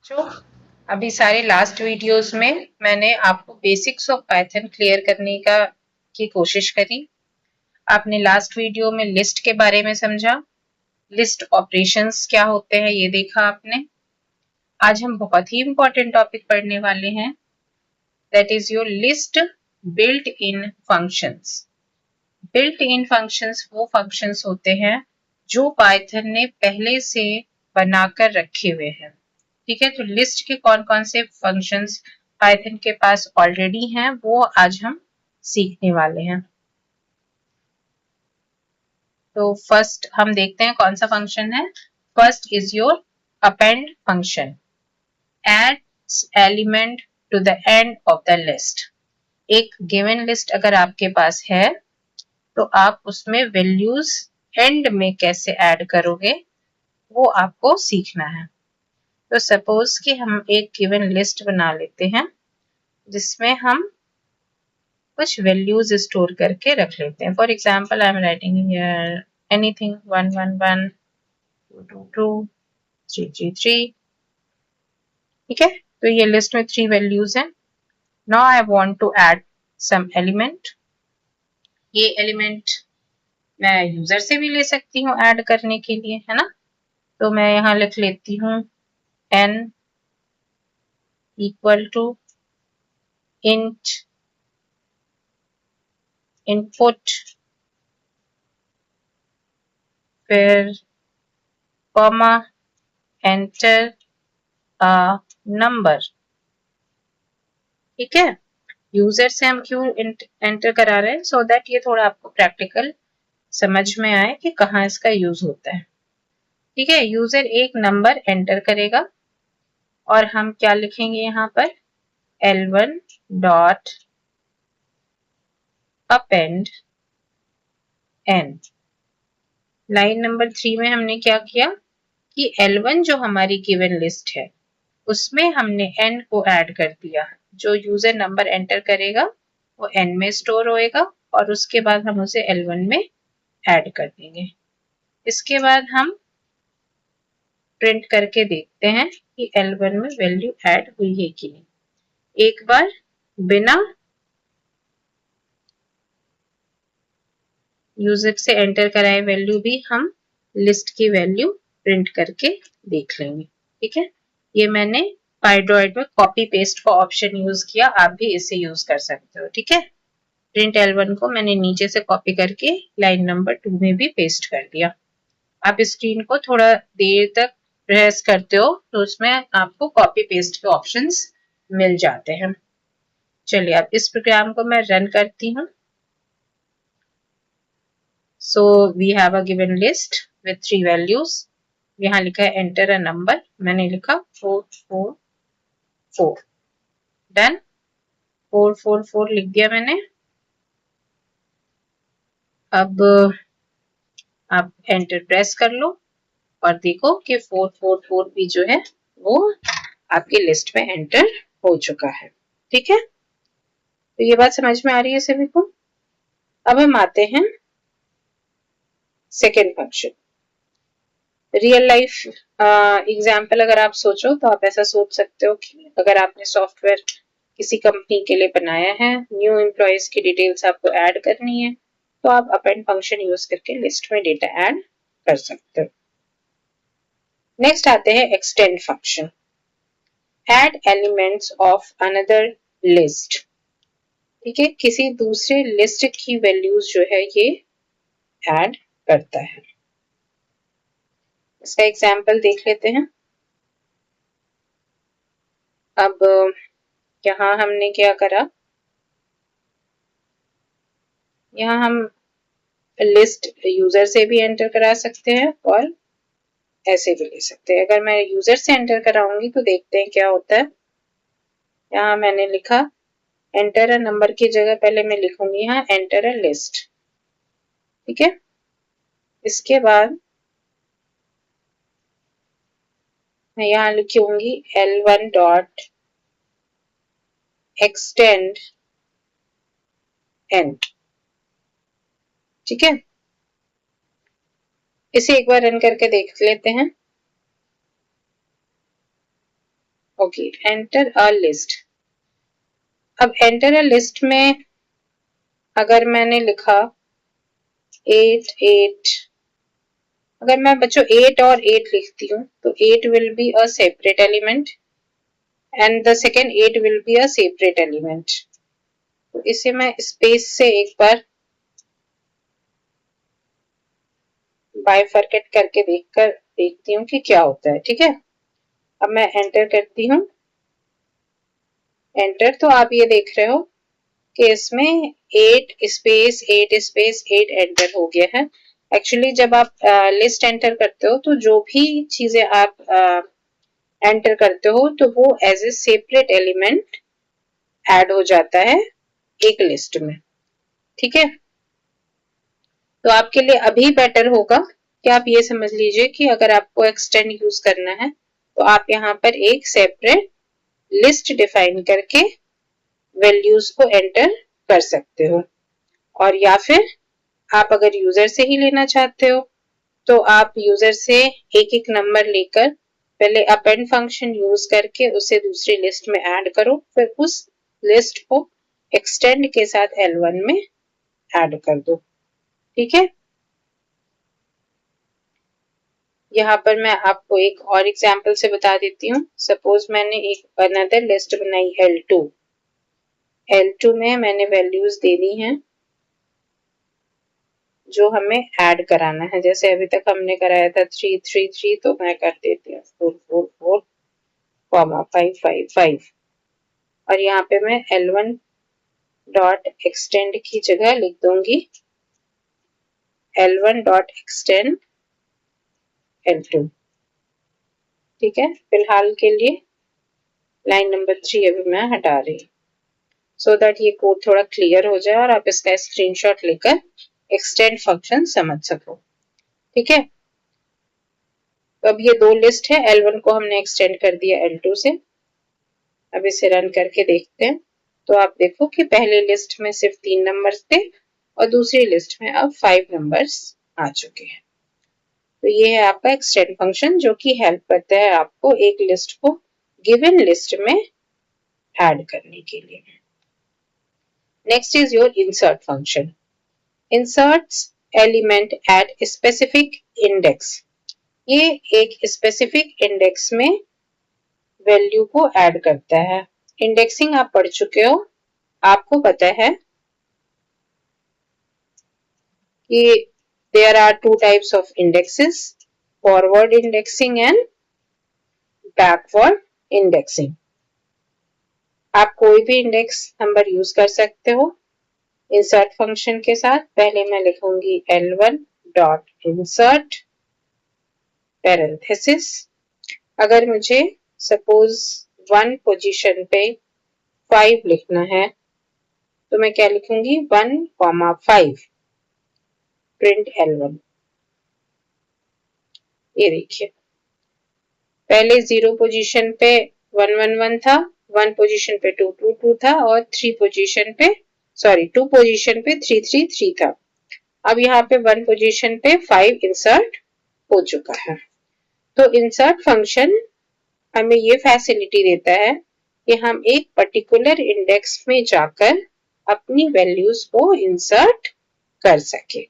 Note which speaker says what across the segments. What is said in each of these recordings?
Speaker 1: बच्चों, अभी सारे लास्ट वीडियोस में मैंने आपको बेसिक्स ऑफ पाइथन क्लियर करने की कोशिश करी। आपने लास्ट वीडियो में लिस्ट के बारे में समझा, लिस्ट ऑपरेशंस क्या होते हैं ये देखा आपने। आज हम बहुत ही इंपॉर्टेंट टॉपिक पढ़ने वाले हैं, that is your list built in functions. Built in functions वो फंक्शंस होते हैं जो पाइथन ने पहले से बनाकर रखे हुए हैं। ठीक है, तो लिस्ट के कौन कौन से फंक्शंस पाइथन के पास ऑलरेडी हैं वो आज हम सीखने वाले हैं। तो फर्स्ट हम देखते हैं कौन सा फंक्शन है। First is your append function, adds element to the end of the list. एक गिवन लिस्ट अगर आपके पास है तो आप उसमें वैल्यूज एंड में कैसे ऐड करोगे वो आपको सीखना है। तो सपोज कि हम एक गिवन लिस्ट बना लेते हैं जिसमें हम कुछ वैल्यूज स्टोर करके रख लेते हैं। For example I am writing hear anything 111 222 333। ठीक है, तो ये लिस्ट में 3 वैल्यूज हैं। Now I want to add some element. ये एलिमेंट मैं यूजर से भी ले सकती हूँ ऐड करने के लिए, है ना। तो मैं यहाँ लिख लेती हूँ n equal to int input, फिर कॉमा एंटर अ नंबर। ठीक है, यूजर से हम क्यों एंटर करा रहे हैं, सो दैट ये थोड़ा आपको प्रैक्टिकल समझ में आए कि कहाँ इसका यूज होता है। ठीक है, यूजर एक नंबर एंटर करेगा और हम क्या लिखेंगे यहाँ पर L1 dot append n। Line number 3 में हमने क्या किया कि L1 जो हमारी गिवन लिस्ट है उसमें हमने n को ऐड कर दिया। जो यूजर नंबर एंटर करेगा वो n में स्टोर होएगा और उसके बाद हम उसे L1 में ऐड कर देंगे। इसके बाद हम प्रिंट करके देखते हैं कि L1 में वैल्यू ऐड हुई है कि नहीं। एक बार बिना यूजर से एंटर कराए वैल्यू भी हम लिस्ट की वैल्यू प्रिंट करके देख लेंगे। ठीक है, ये मैंने पाइड्रॉइड में कॉपी पेस्ट का ऑप्शन यूज किया, आप भी इसे यूज कर सकते हो। ठीक है, प्रिंट L1 को मैंने नीचे से कॉपी करके लाइन नंबर 2 में भी पेस्ट कर दिया। आप स्क्रीन को थोड़ा देर तक प्रेस करते हो तो उसमें आपको कॉपी पेस्ट के ऑप्शंस मिल जाते हैं। चलिए अब इस प्रोग्राम को मैं रन करती हूँ। So we have a given list with 3 values. यहाँ लिखा है enter a number, मैंने लिखा 444। डन, 444 लिख दिया मैंने। अब आप एंटर प्रेस कर लो और देखो कि 444 भी जो है वो आपकी लिस्ट में एंटर हो चुका है। ठीक है, तो ये बात समझ में आ रही है सभी को। अब हम आते हैं second function. Real life example अगर आप सोचो तो आप ऐसा सोच सकते हो कि अगर आपने सॉफ्टवेयर किसी कंपनी के लिए बनाया है, न्यू एम्प्लॉयज की डिटेल्स आपको ऐड करनी है तो आप अपेंड फंक्शन यूज करके लिस्ट में डेटा ऐड कर सकते हो। नेक्स्ट आते हैं extend function, add elements of another list. ठीक है, किसी दूसरे लिस्ट की वैल्यूज जो है ये ऐड करता है। इसका एग्जाम्पल देख लेते हैं। अब यहाँ हमने क्या करा, यहाँ हम लिस्ट यूजर से भी एंटर करा सकते हैं और ऐसे भी ले सकते हैं। अगर मैं यूजर से एंटर कराऊंगी तो देखते हैं क्या होता है। यहाँ मैंने लिखा एंटर अ नंबर की जगह पहले मैं लिखूंगी यहाँ एंटर अ लिस्ट। ठीक है, इसके बाद मैं यहाँ लिखूंगी L1 डॉट एक्सटेंड n। ठीक है, इसे एक बार रन करके देख लेते हैं। Okay, enter a list. अब एंटर अ लिस्ट में अगर मैंने लिखा 8 8, अगर मैं बच्चों 8 और 8 लिखती हूँ तो 8 will be a separate element and the second 8 will be a separate element. तो इसे मैं स्पेस से एक बार बाइफरकेट करके देखती हूँ कि क्या होता है। ठीक है, अब मैं एंटर करती हूँ, एंटर। तो आप ये देख रहे हो कि इसमें 8 स्पेस 8 स्पेस 8 एंटर हो गया है। एक्चुअली जब आप लिस्ट एंटर करते हो तो जो भी चीजें आप एंटर करते हो तो वो as a separate element add हो जाता है एक लिस्ट में। ठीक है, तो आपके लिए अभी बेटर होगा कि आप ये समझ लीजिए कि अगर आपको एक्सटेंड यूज करना है तो आप यहाँ पर एक सेपरेट लिस्ट डिफाइन करके वैल्यूज को एंटर कर सकते हो। और या फिर आप अगर यूजर से ही लेना चाहते हो तो आप यूजर से एक एक नंबर लेकर पहले अपेंड फंक्शन यूज करके उसे दूसरी लिस्ट में ऐड करो, फिर उस लिस्ट को एक्सटेंड के साथ L1 में ऐड कर दो। ठीक है, यहाँ पर मैं आपको एक और एग्जांपल से बता देती हूँ। सपोज मैंने एक अनदर लिस्ट बनाई L2 में मैंने वैल्यूज दे दी हैं जो हमें ऐड कराना है। जैसे अभी तक हमने कराया था 3 3 3, तो मैं कर देती हूँ 4 4 4, 5 5 5। और यहाँ पे मैं L1 डॉट एक्सटेंड की जगह लिख दूंगी L1 डॉट एक्सटेंड L2। ठीक है, फिलहाल के लिए लाइन नंबर 3 अभी मैं हटा रही हूँ सो दैट ये कोड थोड़ा क्लियर हो जाए और आप इसका स्क्रीनशॉट लेकर एक्सटेंड फंक्शन समझ सको। ठीक है, तो अब ये दो लिस्ट है, L1 को हमने एक्सटेंड कर दिया L2 से। अब इसे रन करके देखते हैं तो आप देखो कि पहले लिस्ट में सिर्फ 3 नंबर्स थे और दूसरी लिस्ट में अब 5 नंबर्स आ चुके हैं। तो ये है आपका एक्सटेंड फंक्शन जो कि हेल्प करता है आपको एक लिस्ट को गिवन लिस्ट में ऐड करने के लिए। Next is your insert function. Inserts element at specific index. ये एक स्पेसिफिक इंडेक्स में वैल्यू को ऐड करता है। इंडेक्सिंग आप पढ़ चुके हो, आपको पता है कि there are two types of indexes, forward indexing and backward indexing। आप कोई भी इंडेक्स नंबर यूज कर सकते हो इंसर्ट फंक्शन के साथ। पहले मैं लिखूंगी L1 डॉट इंसर्ट पैरेंथेसिस। अगर मुझे सपोज 1 पोजीशन पे 5 लिखना है तो मैं क्या लिखूंगी 1,5 प्रिंट L1। ये देखिए, पहले 0 पोजीशन पे 1 1 1 था, 1 पोजीशन पे 2 2 2 था और 2 पोजीशन पे 3 3 3 था। अब यहाँ पे 1 पोजीशन पे 5 इंसर्ट हो चुका है। तो इंसर्ट फंक्शन हमें ये फैसिलिटी देता है कि हम एक पर्टिकुलर इंडेक्स में जाकर अपनी वैल्यूज को इंसर्ट कर सके।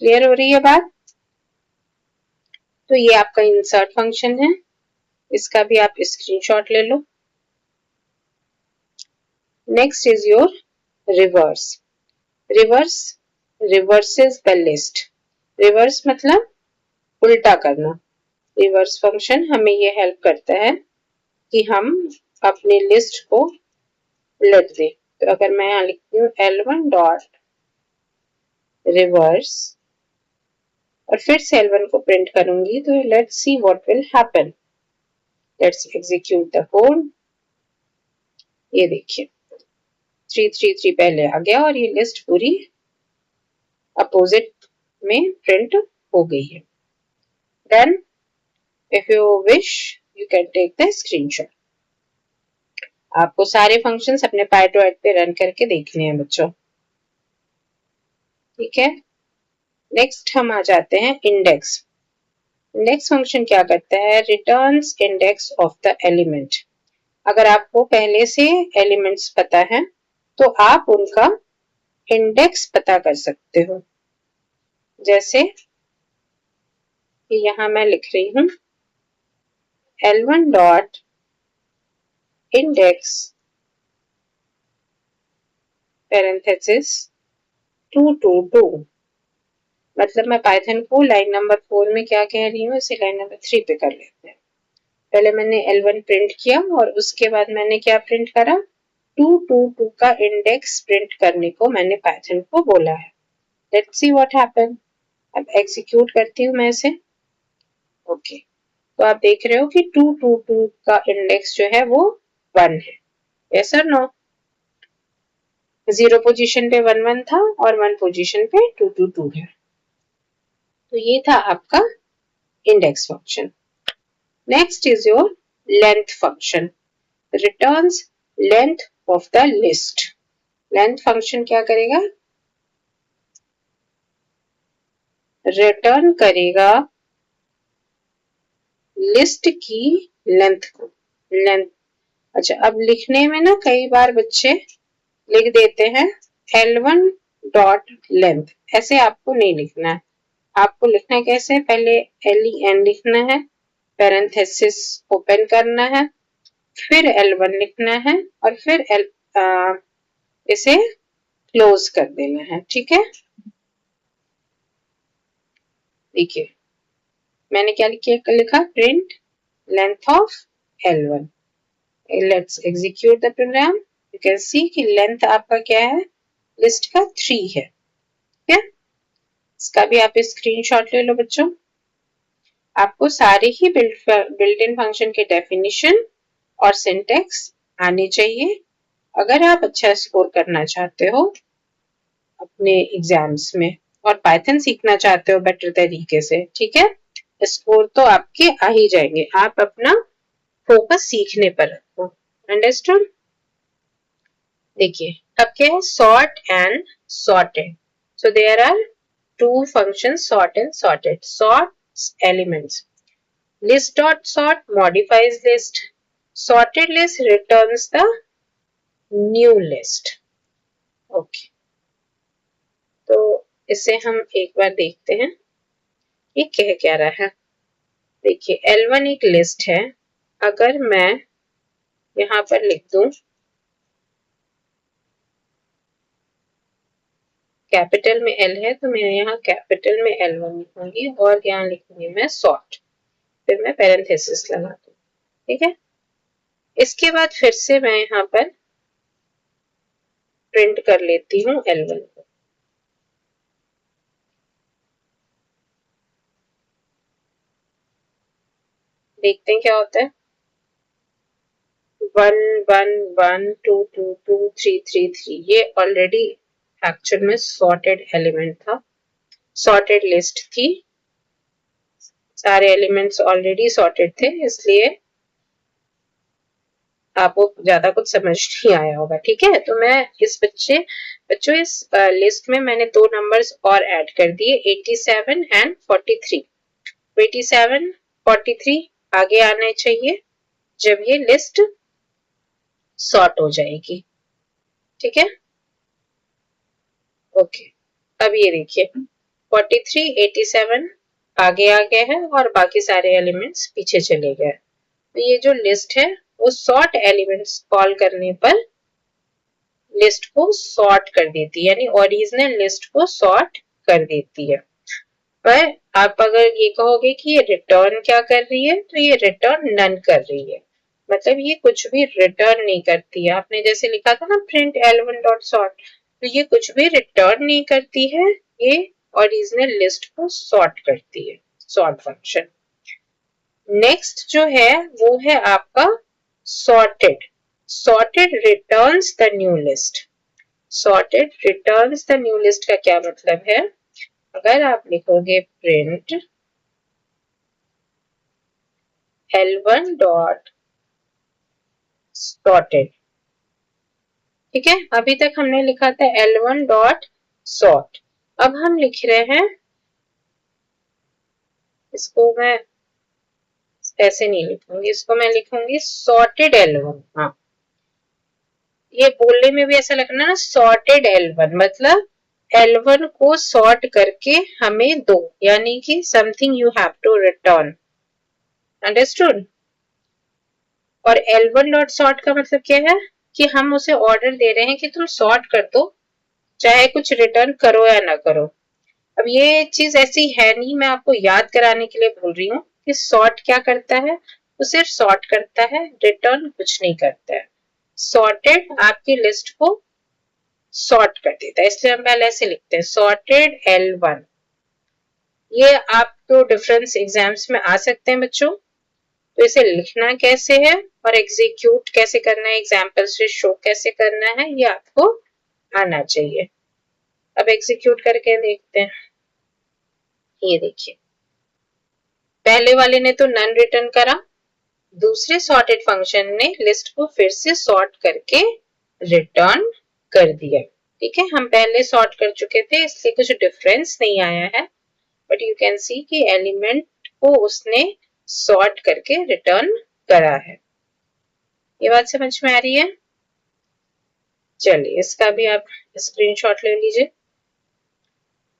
Speaker 1: क्लियर हो रही है बात? तो ये आपका इंसर्ट फंक्शन है, इसका भी आप स्क्रीनशॉट ले लो। Next is your reverse. Reverse reverses the list. Reverse मतलब उल्टा करना। रिवर्स फंक्शन हमें ये हेल्प करता है कि हम अपनी लिस्ट को उलट दें। तो अगर मैं यहाँ लिखती हूँ L1 डॉट रिवर्स और फिर से L1 को प्रिंट करूंगी तो let's see what will happen. Let's execute the code. ये देखिए 3 3 3 पहले आ गया और ये लिस्ट पूरी अपोजिट में प्रिंट हो गई है। Done. If you wish you can take the screenshot. आपको सारे फंक्शंस अपने पाइथन पे रन करके देखने हैं बच्चों। ठीक है, नेक्स्ट हम आ जाते हैं इंडेक्स। इंडेक्स फंक्शन क्या करता है? Returns index of the element. अगर आपको पहले से एलिमेंट्स पता है तो आप उनका इंडेक्स पता कर सकते हो। जैसे कि यहाँ मैं लिख रही हूँ L1 डॉट इंडेक्स पैरेंथेसिस 222। मतलब मैं पाइथन को लाइन नंबर 4 में क्या कह रही हूँ इसे लाइन नंबर 3 पे कर लेते हैं। पहले मैंने L1 प्रिंट किया और उसके बाद मैंने क्या प्रिंट करा? 222 का इंडेक्स प्रिंट करने को मैंने पाइथन को बोला है। Let's see what happen. अब एग्जीक्यूट करती हूँ मैं इसे। ओके, तो आप देख रहे हो कि 222 का इंडेक्स जो है वो 1 है। यस और नो? 0 पोजीशन पे 1 1 था और 1 पोजीशन पे 222 है। तो ये था आपका index function. Next is your length function, returns length of the list. Length function क्या करेगा? रिटर्न करेगा लिस्ट की लेंथ को। लेंथ, अच्छा, अब लिखने में ना कई बार बच्चे लिख देते हैं L1 डॉट लेंथ। ऐसे आपको नहीं लिखना है। आपको लिखना है कैसे? पहले LEN लिखना है, पैरेंथेसिस ओपन करना है, फिर L1 लिखना है और फिर इसे क्लोज कर देना है। ठीक है, देखिए मैंने क्या लिखा? Print length of L1। Let's execute the program. You can see कि लेंथ आपका क्या है? लिस्ट का 3 है। ठीक है, इसका भी आप स्क्रीनशॉट ले लो बच्चों। आपको सारे ही बिल्ट इन फंक्शन के डेफिनेशन और सिंटेक्स आने चाहिए अगर आप अच्छा स्कोर करना चाहते हो अपने एग्जाम्स में और पाइथन सीखना चाहते हो बेटर तरीके से। ठीक है, स्कोर तो आपके आ ही जाएंगे। आप अपना फोकस सीखने पर रखो। अंडरस्टूड? देखिए अब क्या है? Sort and sorted. So there are two functions, sort and sorted. Sorts elements. List dot sort modifies list. Sorted list returns the new list. Okay. तो इसे हम एक बार देखते हैं ये कह क्या रहा है। देखिए L1 एक लिस्ट है। अगर मैं यहाँ पर लिख दूं कैपिटल में L है तो मैं यहाँ कैपिटल में L1 लिखूंगी और यहाँ लिखूंगी मैं सॉर्ट, फिर मैं पैरेंथेसिस लगा दूं। ठीक है, इसके बाद फिर से मैं यहाँ पर प्रिंट कर लेती हूँ L1 को। देखते हैं क्या होता है। 1 1 1 2 2 2 3 3 3 ये ऑलरेडी एक्चुअल में सॉर्टेड एलिमेंट था, सॉर्टेड लिस्ट थी। सारे एलिमेंट्स ऑलरेडी सॉर्टेड थे, इसलिए आपको ज्यादा कुछ समझ नहीं आया होगा। ठीक है, तो मैं बच्चों इस लिस्ट में मैंने 2 नंबर्स और ऐड कर दिए 87 एंड 43। 87 43 आगे आने चाहिए जब ये लिस्ट सॉर्ट हो जाएगी। ठीक है, ओके। अब ये देखिए 43 87 आगे आ गए हैं और बाकी सारे एलिमेंट्स पीछे चले गए। तो ये जो लिस्ट है वो सॉर्ट एलिमेंट्स कॉल करने पर लिस्ट को सॉर्ट कर देती है, यानी ओरिजिनल लिस्ट को सॉर्ट कर देती है। पर आप अगर ये कहोगे कि ये रिटर्न क्या कर रही है, तो ये रिटर्न नन कर रही है। मतलब ये कुछ भी रिटर्न नहीं करती है। आपने जैसे लिखा था ना प्रिंट L1 डॉट सॉर्ट, तो ये कुछ भी रिटर्न नहीं करती है, ये ओरिजिनल लिस्ट को सॉर्ट करती है, सॉर्ट फंक्शन। नेक्स्ट जो है वो है आपका sorted. Sorted returns the new list. Sorted returns the new list का क्या मतलब है? अगर आप लिखोगे प्रिंट L1 डॉट सॉर्टेड, ठीक है, अभी तक हमने लिखा था L1 डॉट सॉर्ट। अब हम लिख रहे हैं इसको मैं ऐसे नहीं लिखूंगी, इसको मैं लिखूंगी सॉर्टेड L1। हाँ, ये बोलने में भी ऐसा लगना ना, सॉर्टेड L1 मतलब L1 को सॉर्ट करके हमें दो, यानी कि something you have to return. Understood? और L1 डॉट सॉर्ट का मतलब क्या है कि हम उसे ऑर्डर दे रहे हैं कि तुम सॉर्ट कर दो, चाहे कुछ रिटर्न करो या ना करो। अब ये चीज ऐसी है नहीं, मैं आपको याद कराने के लिए बोल रही हूँ कि सॉर्ट क्या करता है, वो सिर्फ सॉर्ट करता है, रिटर्न कुछ नहीं करता है। सॉर्टेड आपकी लिस्ट को सॉर्ट कर देता है, इसलिए हम पहले ऐसे लिखते हैं सॉर्टेड L1। ये आपको डिफरेंस एग्जाम्स में आ सकते हैं बच्चों, तो इसे लिखना कैसे है और एग्जीक्यूट कैसे करना है, एग्जाम्पल से शो कैसे करना है, ये आपको आना चाहिए। अब एग्जीक्यूट करके देखते हैं। ये देखिए, पहले वाले ने तो नन रिटर्न करा, दूसरे सॉर्टेड फंक्शन ने लिस्ट को फिर से सॉर्ट करके रिटर्न कर दिया। ठीक है, हम पहले सॉर्ट कर चुके थे इसलिए कुछ डिफरेंस नहीं आया है, बट यू कैन सी कि एलिमेंट को उसने सॉर्ट करके रिटर्न करा है। ये बात समझ में आ रही है? चलिए इसका भी आप स्क्रीनशॉट ले लीजिए।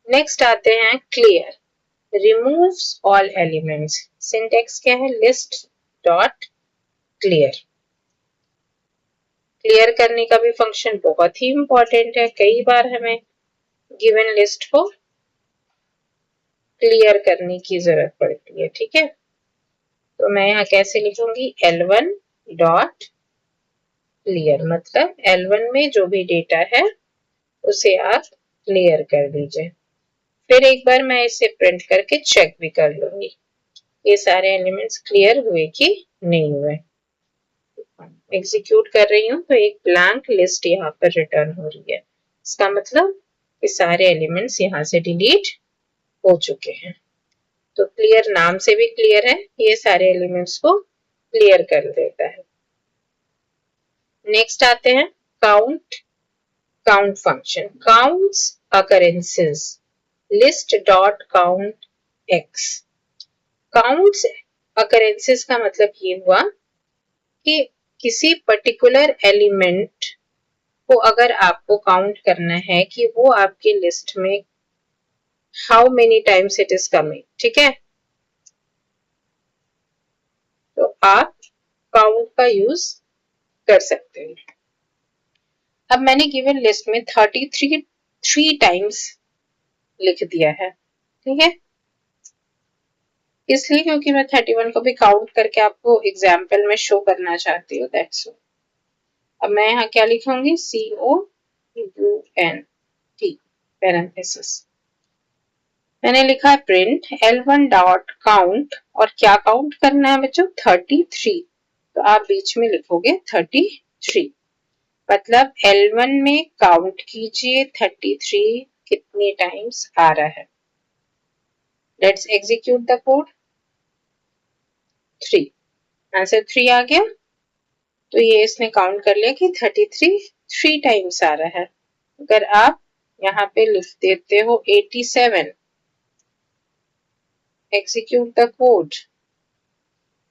Speaker 1: नेक्स्ट आते हैं clear, removes all elements। Syntax क्या है, लिस्ट डॉट क्लियर। क्लियर करने का भी फंक्शन बहुत ही इंपॉर्टेंट है, कई बार हमें गिवन लिस्ट को क्लियर करने की जरूरत पड़ती है। ठीक है, तो मैं यहाँ कैसे लिखूंगी, L1 डॉट क्लियर, मतलब L1 में जो भी डेटा है उसे आप क्लियर कर दीजिए। फिर एक बार मैं इसे प्रिंट करके चेक भी कर लूंगी ये सारे एलिमेंट्स क्लियर हुए कि नहीं हुए। एग्जीक्यूट कर रही हूँ तो एक ब्लैंक लिस्ट यहाँ पर रिटर्न हो रही है, इसका मतलब कि सारे एलिमेंट्स यहाँ से डिलीट हो चुके हैं। तो क्लियर नाम से भी क्लियर है, ये सारे एलिमेंट्स को क्लियर कर देता है। नेक्स्ट आते हैं count, count function counts occurrences, list dot count x. Counts occurrences का मतलब ये हुआ कि किसी पर्टिकुलर एलिमेंट को अगर आपको काउंट करना है कि वो आपकी लिस्ट में how many times it is coming, ठीक है, तो आप काउंट का यूज कर सकते हैं। अब मैंने गिवन लिस्ट में 33 3 टाइम्स लिख दिया है, ठीक है, इसलिए क्योंकि मैं 31 को भी काउंट करके आपको एग्जाम्पल में शो करना चाहती हूँ, दैट्स ऑल। अब मैं यहाँ क्या लिखूंगी, COUNT पैरेंथेसिस। मैंने लिखा है प्रिंट L1 डॉट काउंट, और क्या काउंट करना है बच्चों, 33, तो आप बीच में लिखोगे 33, मतलब L1 में काउंट कीजिए 33 कितनी टाइम्स आ रहा है। Let's execute the code. 3, answer 3 आ गया, तो ये इसने काउंट कर लिया कि 33 3 टाइम्स आ रहा है। अगर आप यहाँ पे लिख देते हो 87, execute the code,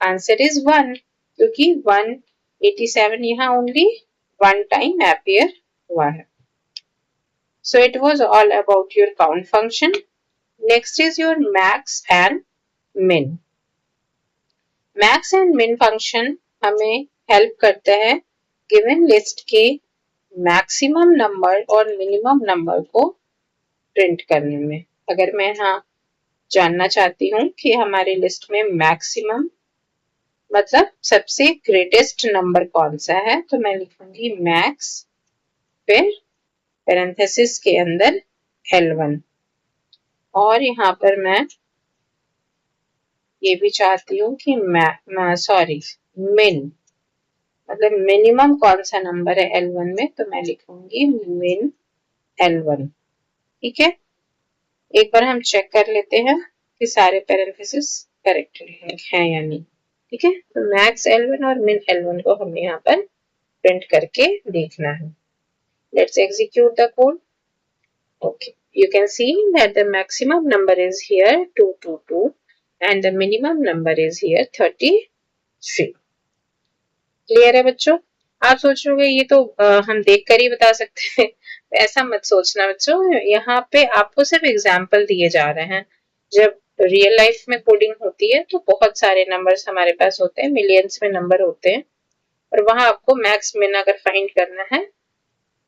Speaker 1: answer is 1, क्योंकि 187 यहाँ ओनली 1 टाइम appear हुआ है। So it was all about your count function. Next is your max and min. Max and min function हमें हेल्प करता है गिवन लिस्ट के मैक्सिमम नंबर और minimum number को प्रिंट करने में। अगर मैं यहाँ जानना चाहती हूँ कि हमारी लिस्ट में मैक्सिमम मतलब सबसे ग्रेटेस्ट नंबर कौन सा है, तो मैं लिखूंगी मैक्स, फिर पैरेंथेसिस के अंदर L1, और यहाँ पर मैं ये भी चाहती हूँ कि मिन मतलब मिनिमम कौन सा नंबर है L1 में, तो मैं लिखूंगी मिन L1। ठीक है, एक बार हम चेक कर लेते हैं कि सारे पैरेंथेसिस करेक्ट हैं या नहीं। ठीक है, तो मैक्स L1 और मिन L1 को हमें यहाँ पर प्रिंट करके देखना है। Let's execute the code. Okay, you can see that the maximum number is here 222 and the minimum number is here 33. Clear है बच्चों? आप सोच रहे ये तो हम देख कर ही बता सकते हैं। ऐसा मत सोचना बच्चों, यहाँ पे आपको सिर्फ एग्जाम्पल दिए जा रहे हैं। जब रियल लाइफ में कोडिंग होती है तो बहुत सारे नंबर्स हमारे पास होते हैं, मिलियंस में नंबर होते हैं, और वहां आपको मैक्स मिन अगर फाइंड करना है